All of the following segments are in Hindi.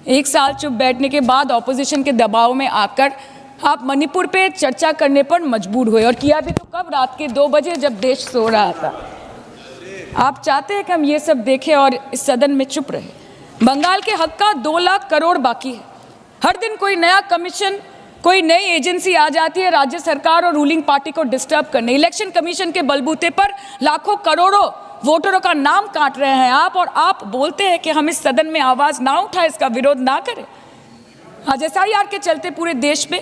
एक साल चुप बैठने के बाद ऑपोजिशन के दबाव में आकर आप मणिपुर पे चर्चा करने पर मजबूर हुए, और किया भी तो कब? रात के 2 बजे जब देश सो रहा था। आप चाहते हैं कि हम ये सब देखें और इस सदन में चुप रहे। बंगाल के हक का 2 लाख करोड़ बाकी है। हर दिन कोई नया कमीशन, कोई नई एजेंसी आ जाती है राज्य सरकार और रूलिंग पार्टी को डिस्टर्ब करने। इलेक्शन कमीशन के बलबूते पर लाखों करोड़ों वोटरों का नाम काट रहे हैं आप, और आप बोलते हैं कि हम इस सदन में आवाज ना उठाएं, इसका विरोध ना करें। आज SIR के चलते पूरे देश में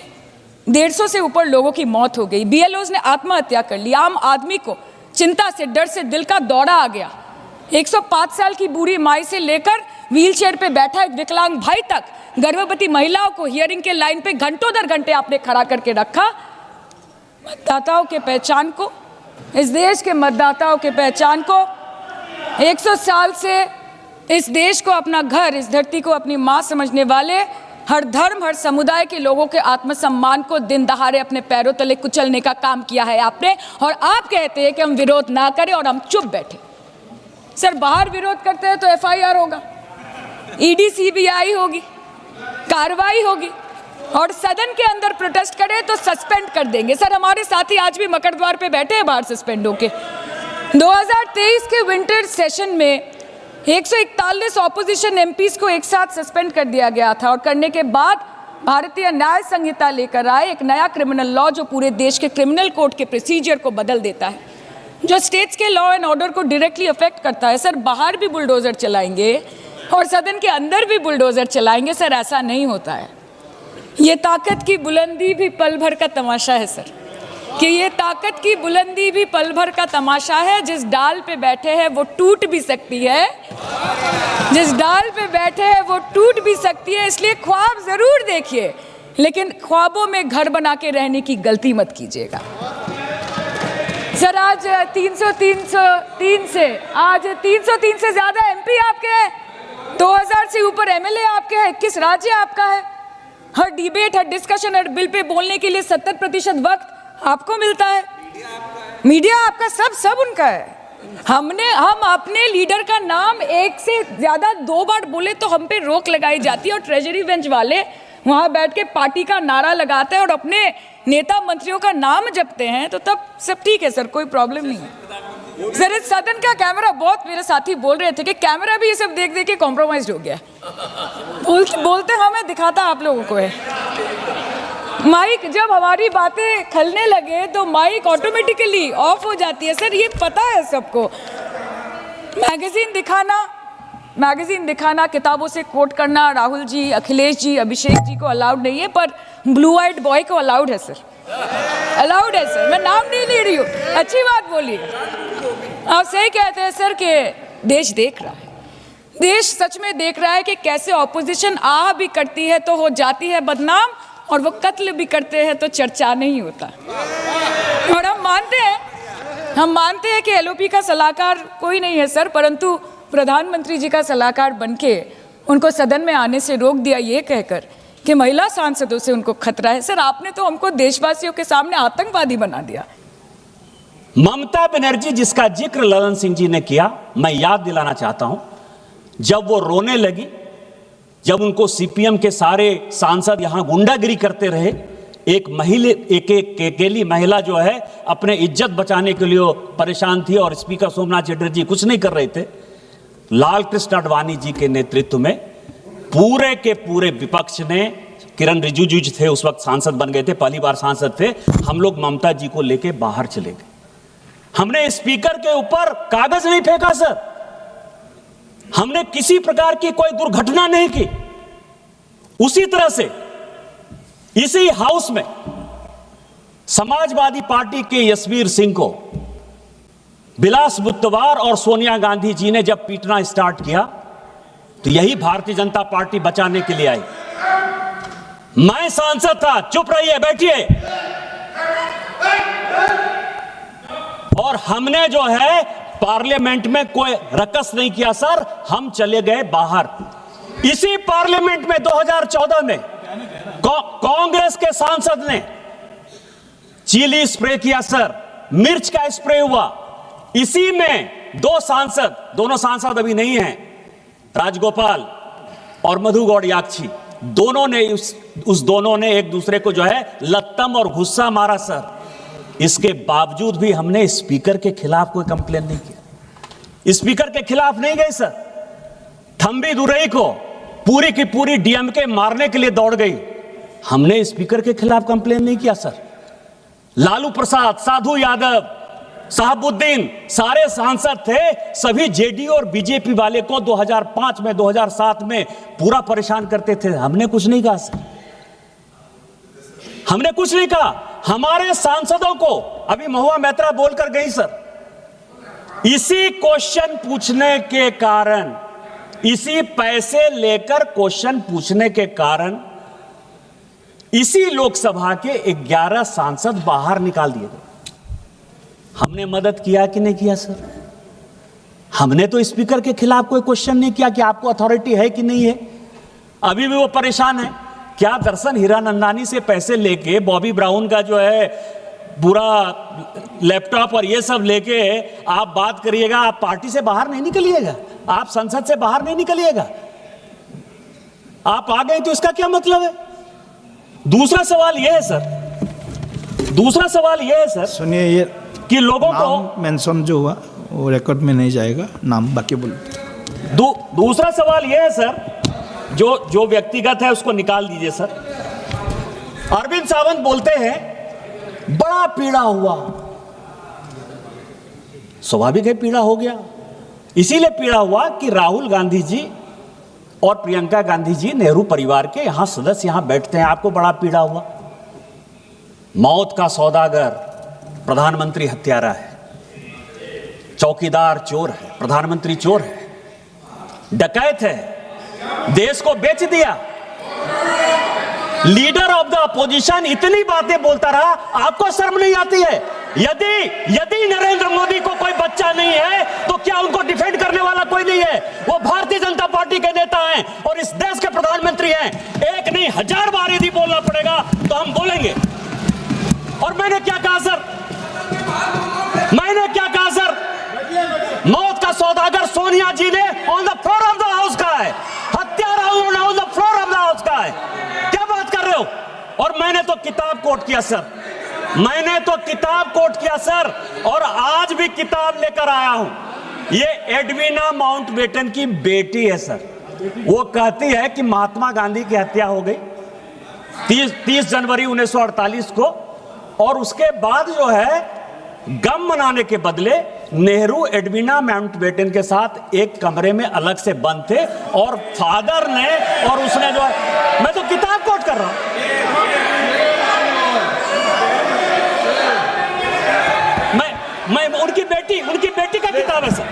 150 से ऊपर लोगों की मौत हो गई। BLOs ने आत्महत्या कर ली। आम आदमी को चिंता से, डर से दिल का दौरा आ गया। 105 साल की बूढ़ी माई से लेकर व्हीलचेयर पे बैठा एक विकलांग भाई तक, गर्भवती महिलाओं को हियरिंग के लाइन पे घंटों दर घंटे आपने खड़ा करके रखा। मतदाताओं के पहचान को, इस देश के मतदाताओं के पहचान को, 100 साल से इस देश को अपना घर, इस धरती को अपनी माँ समझने वाले, हर धर्म, हर समुदाय के लोगों के आत्मसम्मान को दिन दहाड़े अपने पैरों तले कुचलने का काम किया है आपने। और आप कहते हैं कि हम विरोध ना करें और हम चुप बैठे। सर, बाहर विरोध करते हैं तो FIR होगा, ED CBI होगी, कार्रवाई होगी, और सदन के अंदर प्रोटेस्ट करें तो सस्पेंड कर देंगे। सर, हमारे साथी आज भी मकर द्वार पे बैठे हैं बाहर सस्पेंड होके। 2023 के विंटर सेशन में 141 ऑपोजिशन MPs को एक साथ सस्पेंड कर दिया गया था, और करने के बाद भारतीय न्याय संहिता लेकर आए एक नया क्रिमिनल लॉ जो पूरे देश के क्रिमिनल कोड के प्रोसीजर को बदल देता है, जो स्टेट्स के लॉ एंड ऑर्डर को डायरेक्टली अफेक्ट करता है। सर, बाहर भी बुलडोजर चलाएंगे और सदन के अंदर भी बुलडोजर चलाएंगे। सर, ऐसा नहीं होता है। ये ताकत की बुलंदी भी पल भर का तमाशा है सर, कि ये ताकत की बुलंदी भी पल भर का तमाशा है। जिस डाल पे बैठे हैं वो टूट भी सकती है, जिस डाल पे बैठे हैं वो टूट भी सकती है। इसलिए ख्वाब जरूर देखिए, लेकिन ख्वाबों में घर बना के रहने की गलती मत कीजिएगा। सर, आज 303 से ज्यादा MP आपके हैं, 2000 से ऊपर MLA आपके हैं, 21 राज्य आपका है। हर डिबेट, हर डिस्कशन, हर बिल पे बोलने के लिए 70% वक्त आपको मिलता है। मीडिया आपका, सब उनका है। हम अपने लीडर का नाम एक से ज्यादा 2 बार बोले तो हम पे रोक लगाई जाती है, और ट्रेजरी बेंच वाले वहां बैठ के पार्टी का नारा लगाते हैं और अपने नेता मंत्रियों का नाम जपते हैं, तो तब सब ठीक है सर, कोई प्रॉब्लम नहीं है। सर, इस सदन का कैमरा, बहुत मेरे साथी बोल रहे थे कि कैमरा भी ये सब देख देख के कॉम्प्रोमाइज हो गया। बोलते हमें दिखाता आप लोगों को है। माइक जब हमारी बातें खलने लगे तो माइक ऑटोमेटिकली ऑफ हो जाती है। सर, ये पता है सबको। मैगजीन दिखाना, किताबों से कोट करना राहुल जी, अखिलेश जी, अभिषेक जी को अलाउड नहीं है, पर ब्लू आइड बॉय को अलाउड है सर, अलाउड है सर। मैं नाम नहीं ले रही हूँ, अच्छी बात बोलिए। आप सही कहते हैं सर कि देश देख रहा है, देश सच में देख रहा है कि कैसे ऑपोजिशन आ भी करती है तो हो जाती है बदनाम, और वो कत्ल भी करते हैं तो चर्चा नहीं होता। और हम मानते हैं कि LOP का सलाहकार कोई नहीं है सर, परंतु प्रधानमंत्री जी का सलाहकार बनके उनको सदन में आने से रोक दिया, ये कहकर कि महिला सांसदों से उनको खतरा है। सर, आपने तो हमको देशवासियों के सामने आतंकवादी बना दिया। ममता बनर्जी, जिसका जिक्र ललन सिंह जी ने किया, मैं याद दिलाना चाहता हूं, जब वो रोने लगी, जब उनको CPM के सारे सांसद यहां गुंडागिरी करते रहे, एक अकेली महिला जो है अपने इज्जत बचाने के लिए परेशान थी, और स्पीकर सोमनाथ चटर्जी कुछ नहीं कर रहे थे। लाल कृष्ण आडवाणी जी के नेतृत्व में पूरे के पूरे विपक्ष ने, किरण रिजिजू जी थे उस वक्त सांसद बन गए थे, पहली बार सांसद थे, हम लोग ममता जी को लेके बाहर चले गए। हमने स्पीकर के ऊपर कागज नहीं फेंका सर, हमने किसी प्रकार की कोई दुर्घटना नहीं की। उसी तरह से इसी हाउस में समाजवादी पार्टी के यशवीर सिंह को बिलास बुद्धवार और सोनिया गांधी जी ने जब पीटना स्टार्ट किया, तो यही भारतीय जनता पार्टी बचाने के लिए आई। मैं सांसद था, चुप रहिए, बैठिए। और हमने जो है पार्लियामेंट में कोई रकस नहीं किया सर, हम चले गए बाहर। इसी पार्लियामेंट में 2014 में कांग्रेस के सांसद ने चिली स्प्रे किया सर, मिर्च का स्प्रे हुआ। इसी में दोनों सांसद अभी नहीं हैं, राजगोपाल और मधु गौड़याक्षी दोनों ने उस दोनों ने एक दूसरे को जो है लत्तम और गुस्सा मारा सर। इसके बावजूद भी हमने स्पीकर के खिलाफ कोई कंप्लेन नहीं किया, स्पीकर के खिलाफ नहीं गए सर। थंबी दुरई को पूरी की पूरी डीएमके मारने के लिए दौड़ गई, हमने स्पीकर के खिलाफ कंप्लेन नहीं किया सर। लालू प्रसाद, साधु यादव, साहबुद्दीन सारे सांसद थे, सभी जेडीयू और बीजेपी वाले को 2005 में 2007 में पूरा परेशान करते थे, हमने कुछ नहीं कहा सर, हमने कुछ नहीं कहा। हमारे सांसदों को अभी महुआ मैत्रा बोलकर गई सर, इसी क्वेश्चन पूछने के कारण, इसी पैसे लेकर क्वेश्चन पूछने के कारण इसी लोकसभा के 11 सांसद बाहर निकाल दिए गए। हमने मदद किया कि नहीं किया सर? हमने तो स्पीकर के खिलाफ कोई क्वेश्चन नहीं किया कि आपको अथॉरिटी है कि नहीं है। अभी भी वो परेशान है। क्या दर्शन हीरानंदानी से पैसे लेके बॉबी ब्राउन का जो है पूरा लैपटॉप और ये सब लेके आप बात करिएगा, आप पार्टी से बाहर नहीं निकलिएगा, आप संसद से बाहर नहीं निकलिएगा, आप आ गए तो इसका क्या मतलब है? दूसरा सवाल यह है सर, दूसरा सवाल यह है सर, सुनिए, ये कि लोगों को मेंशन जो हुआ वो रिकॉर्ड में नहीं जाएगा, नाम बाकी बोलो। दूसरा सवाल यह है सर, जो व्यक्तिगत है उसको निकाल दीजिए सर। अरविंद सावंत बोलते हैं बड़ा पीड़ा हुआ, स्वाभाविक है पीड़ा हो गया, इसीलिए पीड़ा हुआ कि राहुल गांधी जी और प्रियंका गांधी जी नेहरू परिवार के यहां सदस्य यहां बैठते हैं, आपको बड़ा पीड़ा हुआ। मौत का सौदागर प्रधानमंत्री हत्यारा है, चौकीदार चोर है, प्रधानमंत्री चोर है, डकैत है, देश को बेच दिया। लीडर ऑफ द अपोजिशन इतनी बातें बोलता रहा, आपको शर्म नहीं आती है? यदि नरेंद्र मोदी को कोई बच्चा नहीं है तो क्या उनको डिफेंड करने वाला कोई नहीं है? वो भारतीय जनता पार्टी के नेता हैं और इस देश के प्रधानमंत्री हैं। एक नहीं 1000 बार यदि बोलना पड़ेगा तो हम बोलेंगे। और मैंने क्या कहा सर? मैंने क्या कहा सर? मौत का सौदागर सोनिया जी ने on the floor of the house का है, हत्यारा on the floor of the house का है। क्या बात कर रहे हो? और मैंने तो किताब कोट किया सर, मैंने तो किताब कोट किया सर, और आज भी किताब लेकर आया हूं। ये एडविना माउंटबेटन की बेटी है सर, वो कहती है कि महात्मा गांधी की हत्या हो गई 30 जनवरी 1948 को, और उसके बाद जो है गम मनाने के बदले नेहरू एडविना माउंटबेटन के साथ एक कमरे में अलग से बंद थे, और फादर ने और उसने जो है, मैं तो किताब कोट कर रहा हूं। मैं उनकी बेटी का किताब है सर।